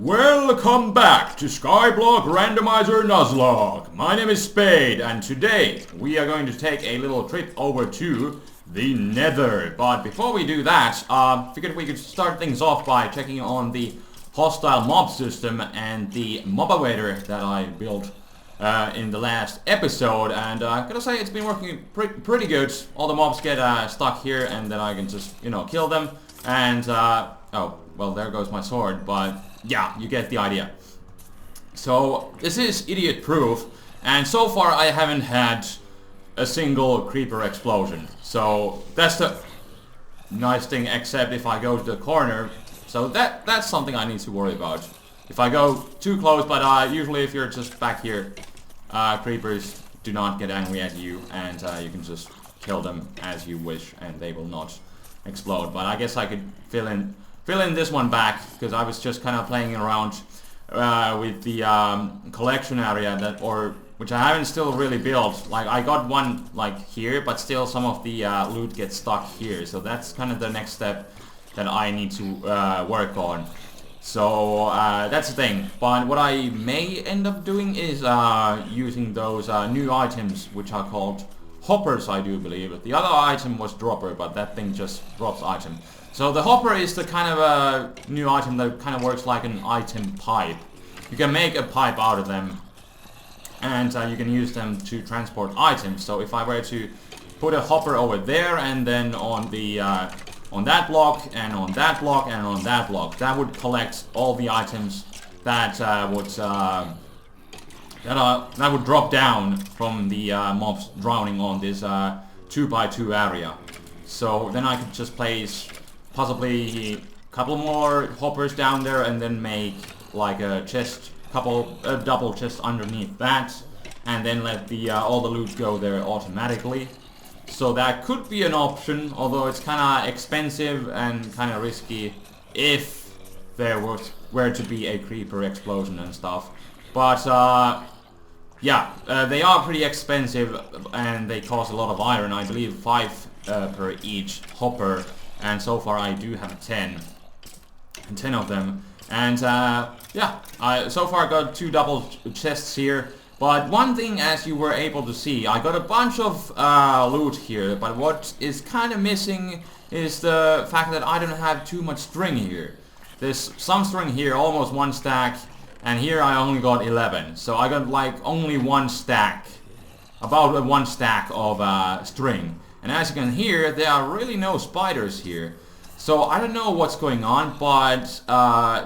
Welcome back to Skyblock Randomizer Nuzlocke. My name is Spade and today we are going to take a little trip over to the nether. But before we do that, figured we could start things off by checking on the hostile mob system and the mob awaiter that I built in the last episode. And I gotta say it's been working pretty good. All the mobs get stuck here and then I can just, kill them. And, oh, well there goes my sword, but yeah, you get the idea. So this is idiot proof, and so far I haven't had a single creeper explosion. So that's the nice thing, except if I go to the corner. So that's something I need to worry about. If I go too close, but usually if you're just back here, creepers do not get angry at you, and you can just kill them as you wish and they will not explode. But I guess I could fill in this one back, because I was just kind of playing around with the collection area which I haven't still really built. Like I got one like here, but still some of the loot gets stuck here. So that's kind of the next step that I need to work on. So that's the thing. But what I may end up doing is using those new items, which are called hoppers, I do believe. The other item was dropper, but that thing just drops item. So the hopper is the kind of a new item that kind of works like an item pipe. You can make a pipe out of them, and you can use them to transport items. So if I were to put a hopper over there, and then on the on that block, and on that block, and on that block, that would collect all the items that that would drop down from the mobs drowning on this 2x2 area. So then I could just place possibly a couple more hoppers down there, and then make like a chest, a double chest underneath that, and then let the all the loot go there automatically. So that could be an option, although it's kind of expensive and kind of risky if there were to be a creeper explosion and stuff. But yeah, they are pretty expensive and they cost a lot of iron. I believe 5 per each hopper. And so far I do have 10 of them. And yeah, so far I got 2 double chests here. But one thing, as you were able to see, I got a bunch of loot here. But what is kind of missing is the fact that I don't have too much string here. There's some string here, almost 1 stack. And here I only got 11. So I got like only 1 stack. About 1 stack of string. And as you can hear, there are really no spiders here. So I don't know what's going on, but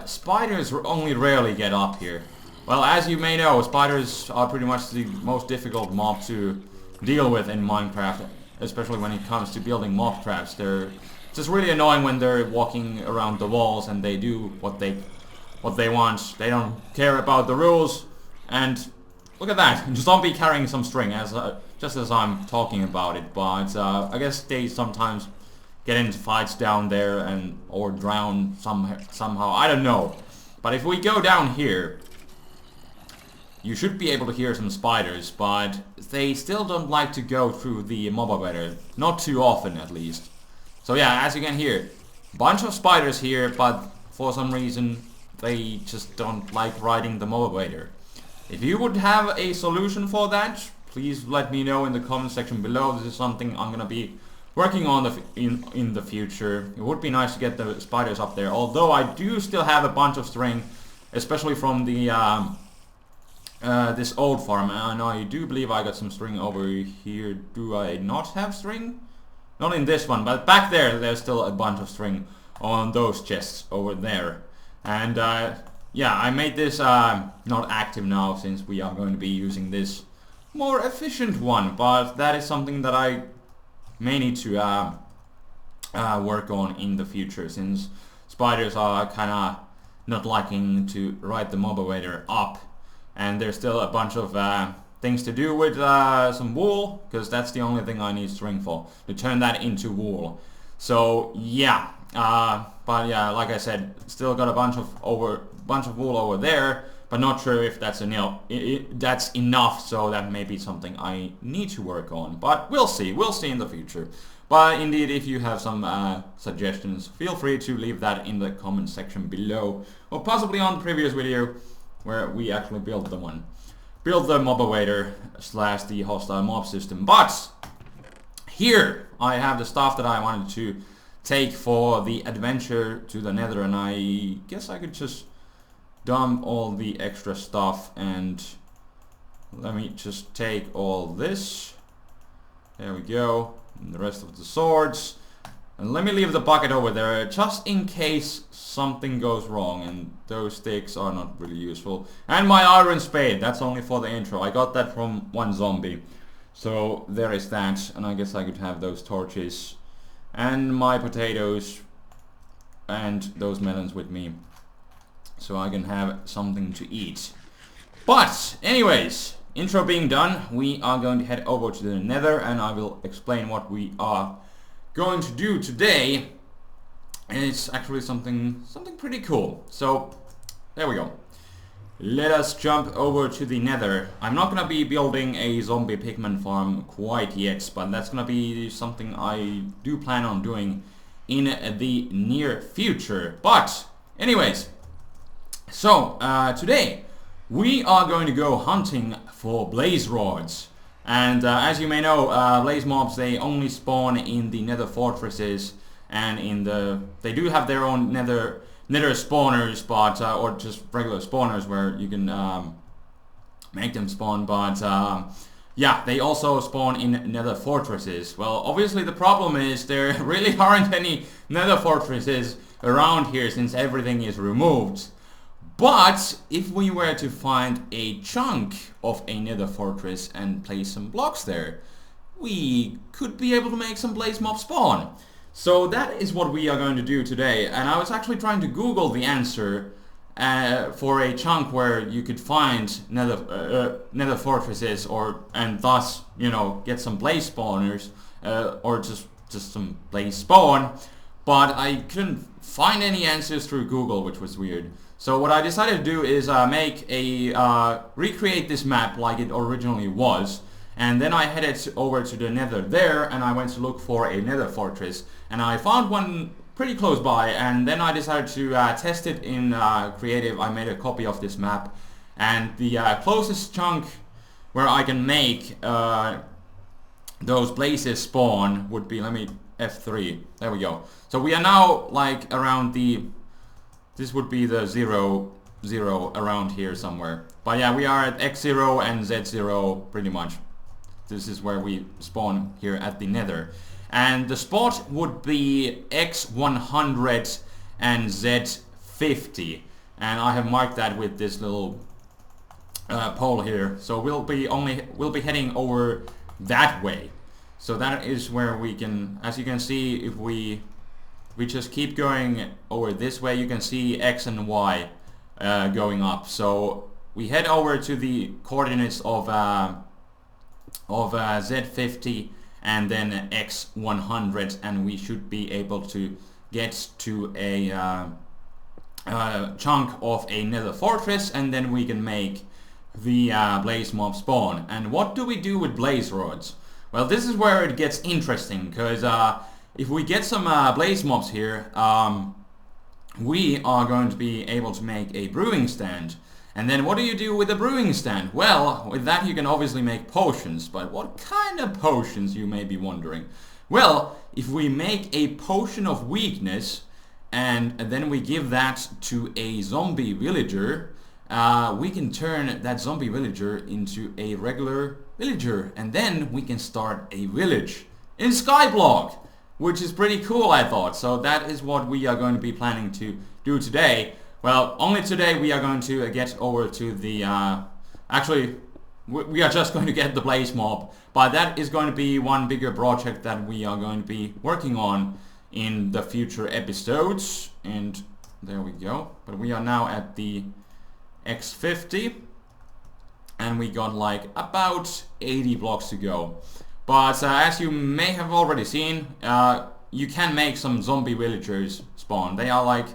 spiders only rarely get up here. Well, as you may know, spiders are pretty much the most difficult mob to deal with in Minecraft, especially when it comes to building mob traps. They're just really annoying when they're walking around the walls and they do what they want. They don't care about the rules. And look at that, zombie carrying some string just as I'm talking about it. But I guess they sometimes get into fights down there or drown somehow. I don't know. But if we go down here, you should be able to hear some spiders, but they still don't like to go through the mob awaiter. Not too often, at least. So yeah, as you can hear, bunch of spiders here, but for some reason they just don't like riding the mob awaiter. If you would have a solution for that, please let me know in the comment section below. This is something I'm gonna be working on in the future. It would be nice to get the spiders up there, although I do still have a bunch of string, especially from the this old farm. And I do believe I got some string over here. Do I not have string? Not in this one, but back there's still a bunch of string on those chests over there. And yeah, I made this not active now, since we are going to be using this more efficient one, but that is something that I may need to work on in the future, since spiders are kind of not liking to ride the mob awaiter up, and there's still a bunch of things to do with some wool, because that's the only thing I need string for, to turn that into wool. So yeah, but yeah, like I said, still got a bunch of wool over there, but not sure if that's enough, so that may be something I need to work on. But we'll see in the future. But indeed, if you have some suggestions, feel free to leave that in the comment section below, or possibly on the previous video where we actually built the mob awaiter / the hostile mob system. But here I have the stuff that I wanted to take for the adventure to the nether, and I guess I could just dump all the extra stuff, and let me just take all this. There we go. And the rest of the swords. And let me leave the bucket over there just in case something goes wrong, and those sticks are not really useful. And my iron spade, that's only for the intro. I got that from one zombie. So there is that, and I guess I could have those torches and my potatoes and those melons with me, so I can have something to eat. But anyways, intro being done, we are going to head over to the nether, and I will explain what we are going to do today. And it's actually something pretty cool. So there we go. Let us jump over to the nether. I'm not gonna be building a zombie pigman farm quite yet, but that's gonna be something I do plan on doing in the near future. But anyways, so today we are going to go hunting for blaze rods. And as you may know, blaze mobs, they only spawn in the nether fortresses, and they do have their own nether spawners, but or just regular spawners where you can make them spawn, but yeah, they also spawn in nether fortresses. Well, obviously the problem is there really aren't any nether fortresses around here since everything is removed. But if we were to find a chunk of a nether fortress and place some blocks there, we could be able to make some blaze mob spawn. So that is what we are going to do today, and I was actually trying to Google the answer for a chunk where you could find nether fortresses, and thus, you know, get some blaze spawners, or just some blaze spawn, but I couldn't find any answers through Google, which was weird. So what I decided to do is recreate this map like it originally was. And then I headed over to the nether there, and I went to look for a nether fortress, and I found one pretty close by, and then I decided to test it in creative. I made a copy of this map, and the closest chunk where I can make those blazes spawn would be, let me F3, there we go. So we are now like around this would be the 0, 0 around here somewhere. But yeah, we are at X0 and Z0 pretty much. This is where we spawn here at the nether. And the spot would be X100 and Z50. And I have marked that with this little pole here. So we'll be heading over that way. So that is where we can, as you can see, if we just keep going over this way, you can see X and Y going up. So we head over to the coordinates of Z50 and then X100, and we should be able to get to a chunk of a nether fortress, and then we can make the blaze mob spawn. And what do we do with blaze rods? Well, this is where it gets interesting, because if we get some blaze mobs here, we are going to be able to make a brewing stand. And then what do you do with a brewing stand? Well, with that you can obviously make potions, but what kind of potions, you may be wondering? Well, if we make a potion of weakness and then we give that to a zombie villager, we can turn that zombie villager into a regular villager, and then we can start a village in Skyblock, which is pretty cool, I thought. So that is what we are going to be planning to do today. Well, only today we are going to get over to the, actually, we are just going to get the blaze mob, but that is going to be one bigger project that we are going to be working on in the future episodes. And there we go. But we are now at the X50, and we got like about 80 blocks to go. But as you may have already seen, you can make some zombie villagers spawn. They are like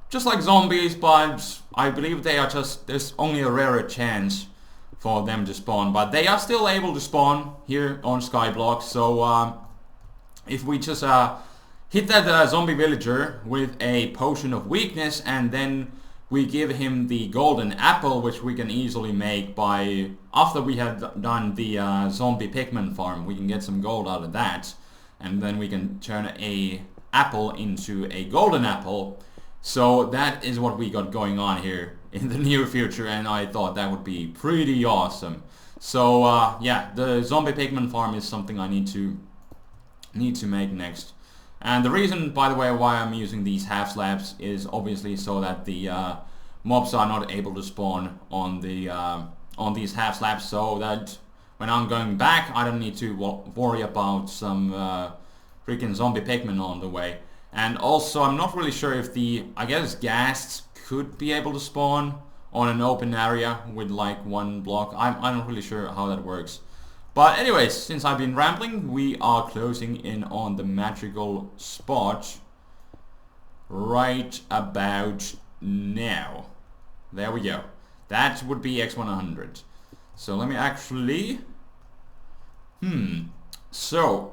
just like zombies, but I believe they are just, there's only a rarer chance for them to spawn, but they are still able to spawn here on Skyblock. So if we just hit that zombie villager with a potion of weakness, and then we give him the golden apple, which we can easily make by, after we have done the zombie pigman farm, we can get some gold out of that, and then we can turn a apple into a golden apple. So that is what we got going on here in the near future, and I thought that would be pretty awesome. So yeah, the zombie pigman farm is something I need to make next. And the reason, by the way, why I'm using these half slabs is obviously so that the mobs are not able to spawn on the on these half slabs, so that when I'm going back, I don't need to worry about some freaking zombie pigmen on the way. And also, I'm not really sure if I guess ghasts could be able to spawn on an open area with like one block. I'm not really sure how that works. But anyways, since I've been rambling, we are closing in on the magical spot right about now. There we go. That would be X100. So let me actually... So,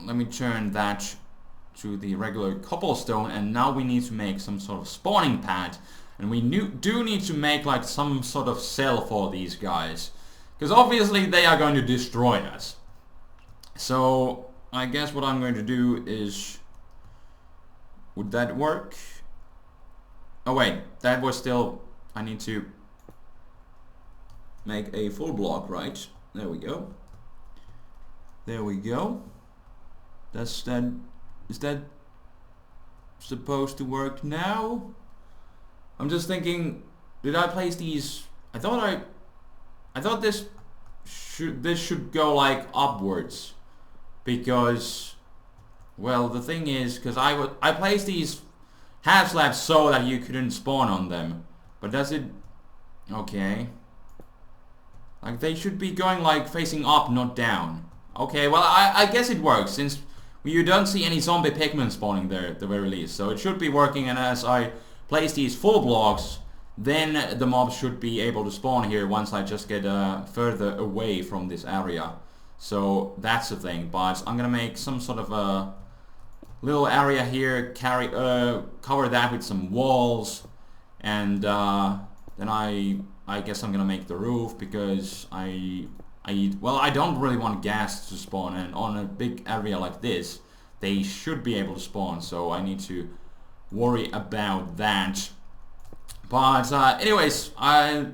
let me turn that to the regular cobblestone, and now we need to make some sort of spawning pad. And we do need to make like some sort of cell for these guys, because obviously they are going to destroy us. So I guess what I'm going to do is... Would that work? Oh wait, that was still... I need to make a full block, right? There we go. There we go. Is that supposed to work now? I'm just thinking, did I place these... I thought this should go like upwards, because, well, the thing is, because I placed these half slabs so that you couldn't spawn on them, but does it... Okay, like they should be going like facing up, not down. Okay, well, I guess it works, since you don't see any zombie pigmen spawning there at the very least, so it should be working. And as I place these full blocks, then the mobs should be able to spawn here once I just get further away from this area. So that's the thing. But I'm gonna make some sort of a little area here, cover that with some walls, and then I guess I'm gonna make the roof, because I don't really want ghasts to spawn, and on a big area like this they should be able to spawn, so I need to worry about that. But anyways,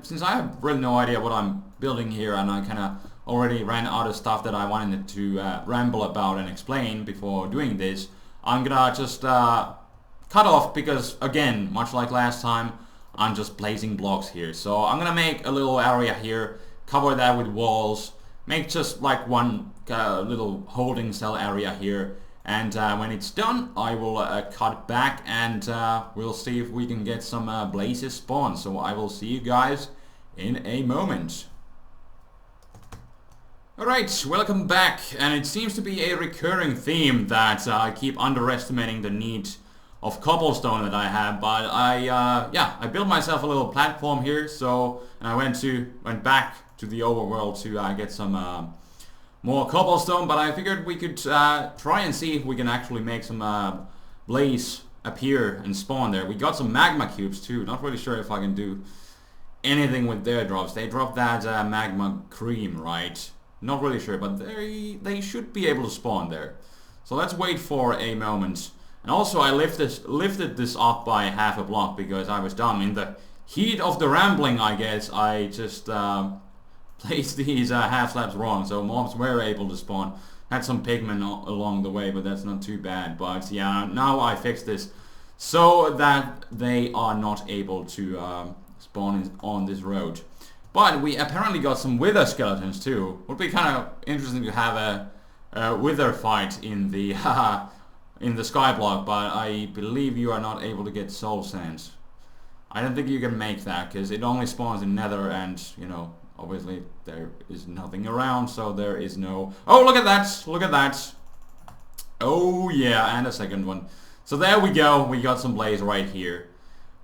since I have really no idea what I'm building here, and I kind of already ran out of stuff that I wanted to ramble about and explain before doing this, I'm gonna just cut off, because again, much like last time, I'm just placing blocks here. So I'm gonna make a little area here, cover that with walls, make just like one little holding cell area here, and when it's done, I will cut back, and we'll see if we can get some blazes spawned. So I will see you guys in a moment. Alright, welcome back, and it seems to be a recurring theme that I keep underestimating the need of cobblestone that I have, but I built myself a little platform here, so, and I went back to the overworld to get some more cobblestone, but I figured we could try and see if we can actually make some blaze appear and spawn there. We got some magma cubes too. Not really sure if I can do anything with their drops. They drop that magma cream, right? Not really sure, but they should be able to spawn there. So let's wait for a moment. And also I lifted this up by half a block because I was dumb. In the heat of the rambling, I guess, I just placed these half slabs wrong, so mobs were able to spawn. Had some pigmen along the way, but that's not too bad. But yeah, now I fixed this so that they are not able to spawn on this road. But we apparently got some wither skeletons too. Would be kind of interesting to have a wither fight in the in the skyblock, but I believe you are not able to get soul sands. I don't think you can make that, because it only spawns in nether, and you know, obviously there is nothing around, so there is no... Oh, look at that! Look at that! Oh yeah, and a second one. So there we go, we got some blaze right here.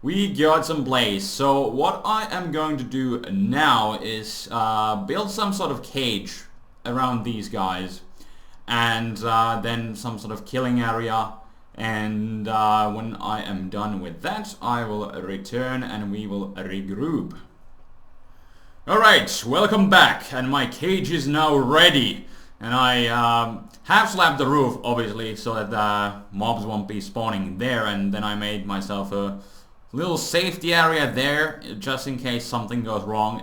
We got some blaze. So what I am going to do now is build some sort of cage around these guys. and then some sort of killing area. And when I am done with that, I will return and we will regroup. Alright, welcome back, and my cage is now ready. And I have slapped the roof, obviously, so that the mobs won't be spawning there. And then I made myself a little safety area there, just in case something goes wrong.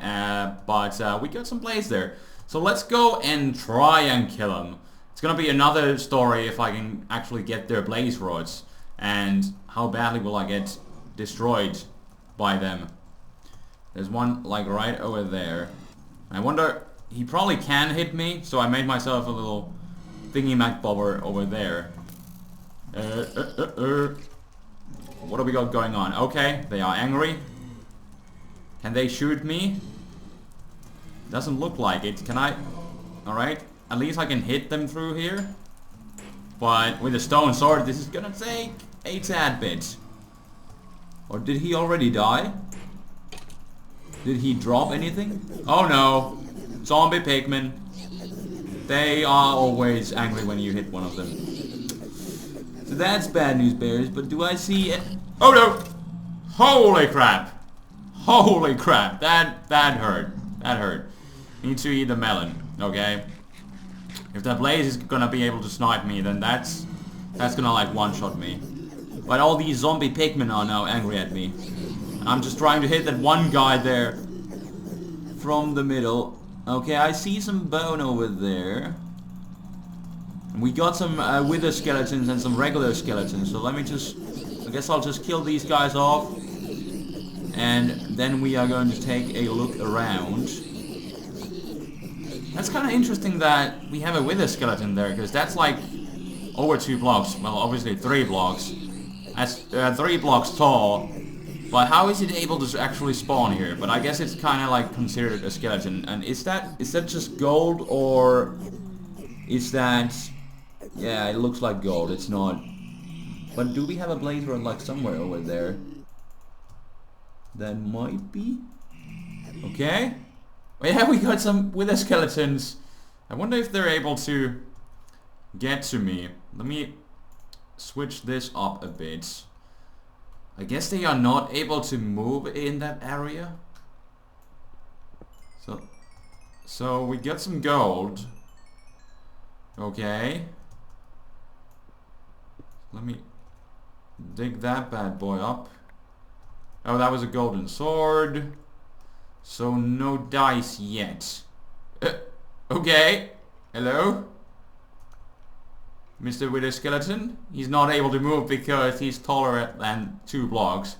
But we got some blaze there. So let's go and try and kill them. It's gonna be another story if I can actually get their blaze rods. And how badly will I get destroyed by them. There's one like right over there. I wonder, he probably can hit me, so I made myself a little thingy mac bobber over there. What do we got going on? Okay, they are angry. Can they shoot me? Doesn't look like it. Can I? Alright, at least I can hit them through here. But with a stone sword, this is gonna take a tad bit. Or did he already die? Did he drop anything? Oh no! Zombie pigmen. They are always angry when you hit one of them. So that's bad news, bears, but do I see it? Oh no! Holy crap! Holy crap! That hurt. That hurt. Need to eat the melon, okay? If that blaze is gonna be able to snipe me, then that's gonna like one-shot me. But all these zombie pigmen are now angry at me. And I'm just trying to hit that one guy there from the middle. Okay, I see some bone over there. And we got some wither skeletons and some regular skeletons. So let me just... I guess I'll just kill these guys off. And then we are going to take a look around. That's kind of interesting that we have a wither skeleton there, because that's like over 2 blocks. Well, obviously 3 blocks. That's 3 blocks tall. But how is it able to actually spawn here? But I guess it's kind of like considered a skeleton. And is that just gold, or is that... Yeah, it looks like gold. It's not. But do we have a blaze rod like somewhere over there? That might be. Okay. Well, yeah, we got some wither skeletons. I wonder if they're able to get to me. Let me switch this up a bit. I guess they are not able to move in that area. So we got some gold. Okay. Let me dig that bad boy up. Oh, that was a golden sword. So no dice yet. Okay. Hello? Mr. Wither Skeleton. He's not able to move because he's taller than 2 blocks.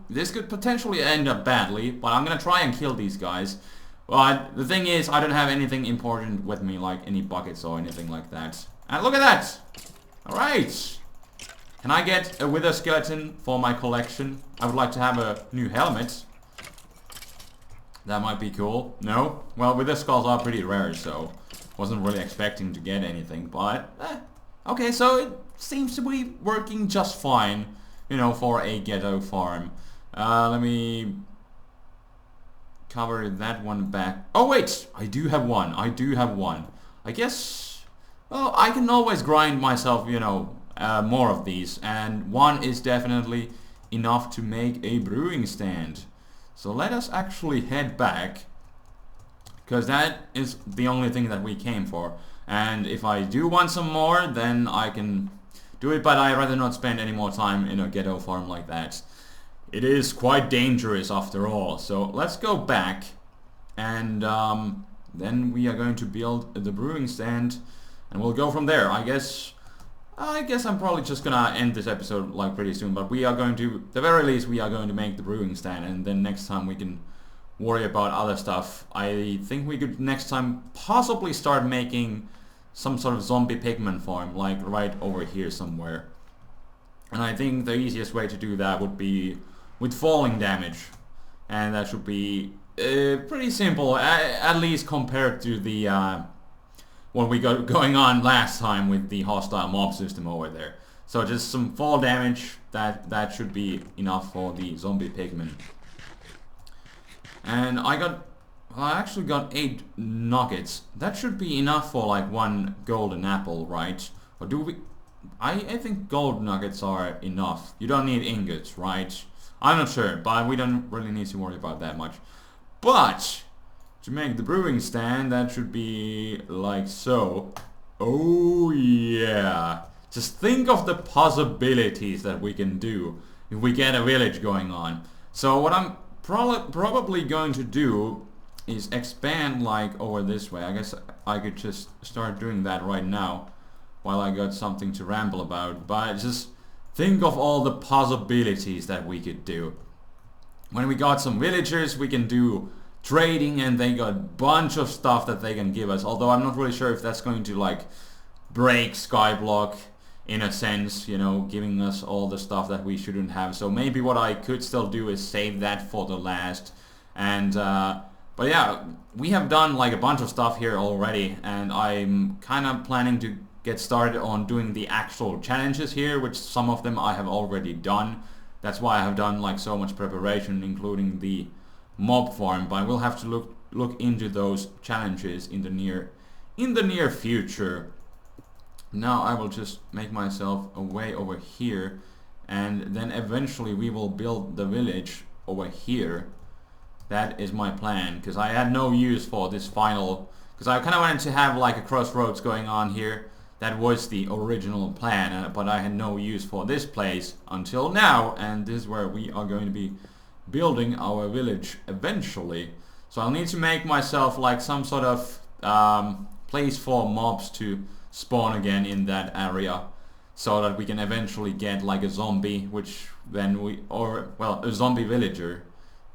This could potentially end up badly, but I'm gonna try and kill these guys. But the thing is, I don't have anything important with me, like any buckets or anything like that. And look at that! Alright! Can I get a Wither Skeleton for my collection? I would like to have a new helmet. That might be cool. No? Well, Wither Skulls are pretty rare, so wasn't really expecting to get anything, but okay, so it seems to be working just fine, you know, for a ghetto farm. Let me cover that one back. Oh wait, I do have one. I guess, well, I can always grind myself, you know, more of these, and one is definitely enough to make a brewing stand. So let us actually head back, because that is the only thing that we came for. And if I do want some more, then I can do it, but I'd rather not spend any more time in a ghetto farm like that. It is quite dangerous after all. So let's go back, and then we are going to build the brewing stand, and we'll go from there. I guess I'm probably just gonna end this episode like pretty soon, but we are going to, at the very least, we are going to make the brewing stand, and then next time we can worry about other stuff. I think we could next time possibly start making some sort of zombie pigman farm, like right over here somewhere. And I think the easiest way to do that would be with falling damage, and that should be pretty simple, at least compared to the what we got going on last time with the hostile mob system over there. So just some fall damage, that should be enough for the zombie pigman. And I got... I actually got 8 nuggets. That should be enough for like 1 golden apple, right? Or do we... I think gold nuggets are enough. You don't need ingots, right? I'm not sure, but we don't really need to worry about that much. But to make the brewing stand, that should be like so. Oh yeah. Just think of the possibilities that we can do if we get a village going on. So what I'm probably going to do is expand like over this way. I guess I could just start doing that right now while I got something to ramble about. But just think of all the possibilities that we could do. When we got some villagers, we can do trading, and they got a bunch of stuff that they can give us. Although I'm not really sure if that's going to like break Skyblock in a sense, you know, giving us all the stuff that we shouldn't have. So maybe what I could still do is save that for the last. And but yeah, we have done like a bunch of stuff here already, and I'm kind of planning to get started on doing the actual challenges here, which some of them I have already done. That's why I have done like so much preparation, including the mob farm. But we'll have to look into those challenges in the near future. Now I will just make myself a way over here, and then eventually we will build the village over here. That is my plan, because I had no use for this final, because I kind of wanted to have like a crossroads going on here. That was the original plan, but I had no use for this place until now, and this is where we are going to be building our village eventually. So I'll need to make myself like some sort of place for mobs to spawn again in that area, so that we can eventually get like a zombie, which then a zombie villager.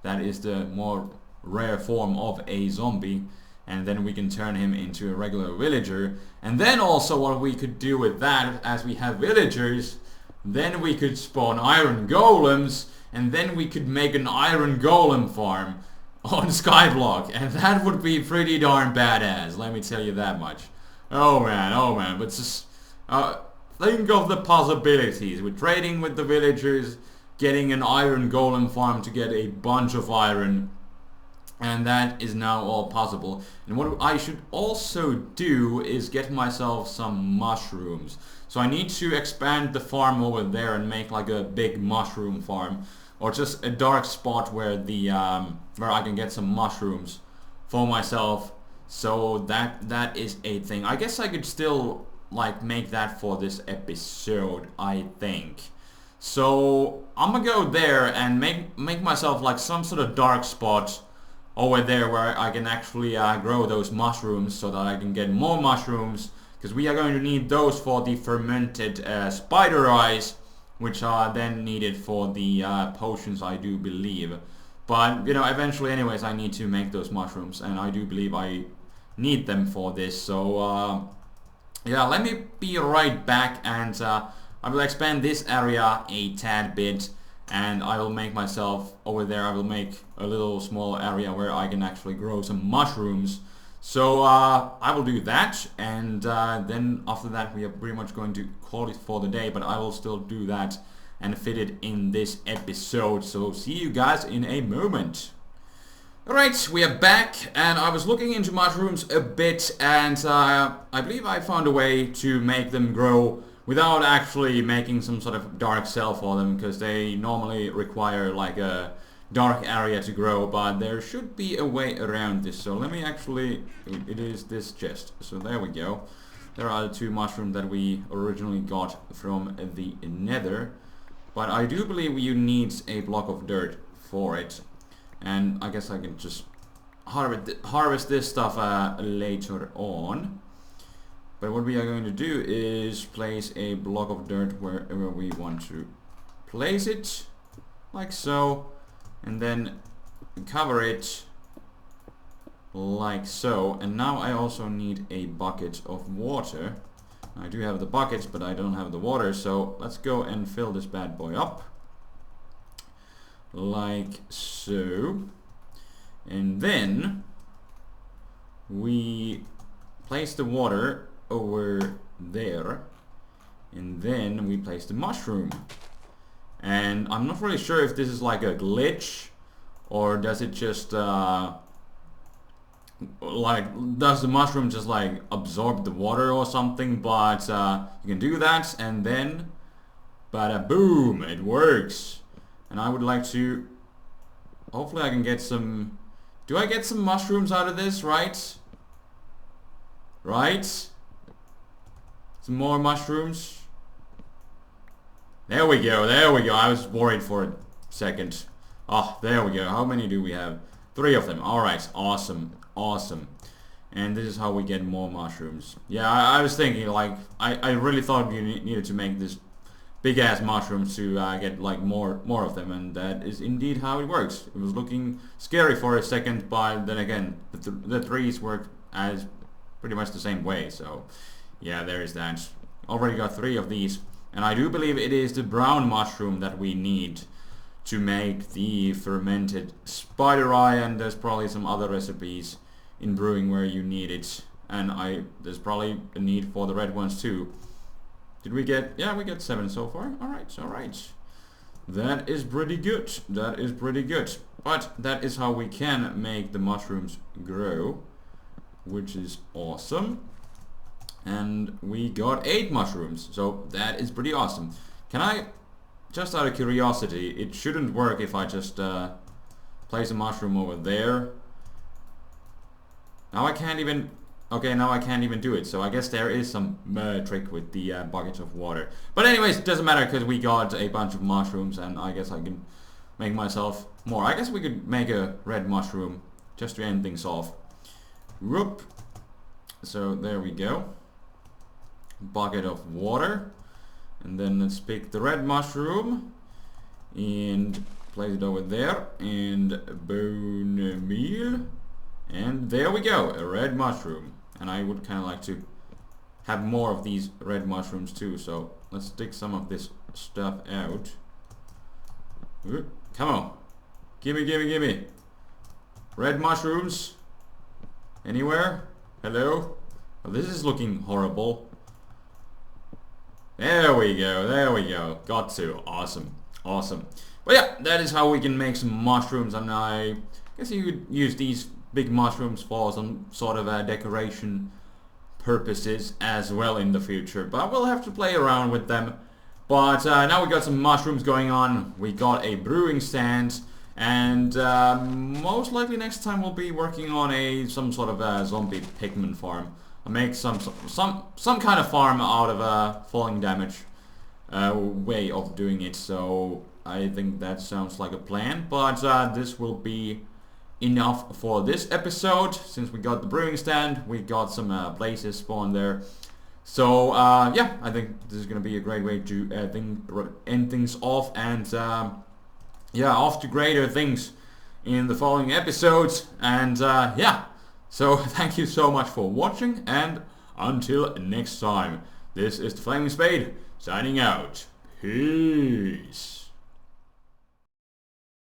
That is the more rare form of a zombie, and then we can turn him into a regular villager. And then also what we could do with that, as we have villagers, then we could spawn iron golems, and then we could make an iron golem farm on Skyblock, and that would be pretty darn badass, let me tell you that much. Oh man, but just think of the possibilities with trading with the villagers, getting an iron golem farm to get a bunch of iron, and that is now all possible. And what I should also do is get myself some mushrooms. So I need to expand the farm over there and make like a big mushroom farm, or just a dark spot where the where I can get some mushrooms for myself. So that is a thing. I guess I could still like make that for this episode, I think. So I'm gonna go there and make myself like some sort of dark spot over there where I can actually grow those mushrooms, so that I can get more mushrooms, because we are going to need those for the fermented spider eyes, which are then needed for the potions, I do believe. But you know, eventually anyways I need to make those mushrooms, and I do believe I need them for this. So yeah, let me be right back, and I will expand this area a tad bit, and I will make myself over there, I will make a little small area where I can actually grow some mushrooms. So I will do that, and then after that we are pretty much going to call it for the day, but I will still do that and fit it in this episode. So see you guys in a moment. Alright, we are back, and I was looking into mushrooms a bit, and I believe I found a way to make them grow without actually making some sort of dark cell for them, because they normally require like a dark area to grow, but there should be a way around this. So let me actually, it is this chest, so there we go. There are the 2 mushrooms that we originally got from the nether, but I do believe you need a block of dirt for it. And I guess I can just harvest this stuff later on. But what we are going to do is place a block of dirt wherever we want to place it, like so, and then cover it like so. And now I also need a bucket of water. I do have the buckets, but I don't have the water, so let's go and fill this bad boy up. Like so, and then we place the water over there, and then we place the mushroom. And I'm not really sure if this is like a glitch, or does it just like, does the mushroom just like absorb the water or something? But you can do that, and then bada boom, it works. And I would like to, hopefully I can get some, do I get some mushrooms out of this, right? Right? Some more mushrooms. There we go, there we go. I was worried for a second. Oh, there we go. How many do we have? 3 of them. Alright, awesome, awesome. And this is how we get more mushrooms. Yeah, I was thinking, like, I really thought you needed to make this big ass mushrooms to get like more of them, and that is indeed how it works. It was looking scary for a second, but then again, the trees work as pretty much the same way. So yeah, there is that. Already got 3 of these, and I do believe it is the brown mushroom that we need to make the fermented spider eye, and there's probably some other recipes in brewing where you need it, and there's probably a need for the red ones too. Did we get, yeah, we get 7 so far. Alright, alright. That is pretty good. That is pretty good. But that is how we can make the mushrooms grow, which is awesome. And we got 8 mushrooms, so that is pretty awesome. Can I, just out of curiosity, it shouldn't work if I just place a mushroom over there. Now I can't even, okay, now I can't even do it, so I guess there is some trick with the bucket of water. But anyways, it doesn't matter because we got a bunch of mushrooms, and I guess I can make myself more. I guess we could make a red mushroom just to end things off. Whoop. So there we go. Bucket of water. And then let's pick the red mushroom and place it over there, and bone meal. And there we go, a red mushroom. And I would kind of like to have more of these red mushrooms too, so let's take some of this stuff out. Ooh, come on, gimme, gimme, gimme. Red mushrooms. Anywhere? Hello? Oh, this is looking horrible. There we go, there we go. Got to. Awesome, awesome. But yeah, that is how we can make some mushrooms, and I guess you could use these big mushrooms for some sort of decoration purposes as well in the future, but we'll have to play around with them. But now we got some mushrooms going on, we got a brewing stand, and most likely next time we'll be working on some sort of zombie pigman farm. I'll make some kind of farm out of falling damage way of doing it, so I think that sounds like a plan. But this will be enough for this episode. Since we got the brewing stand, we got some places spawned there. So yeah, I think this is gonna be a great way to end things off, and yeah, off to greater things in the following episodes. And yeah, so thank you so much for watching, and until next time, this is TheFlamingSpade signing out. Peace.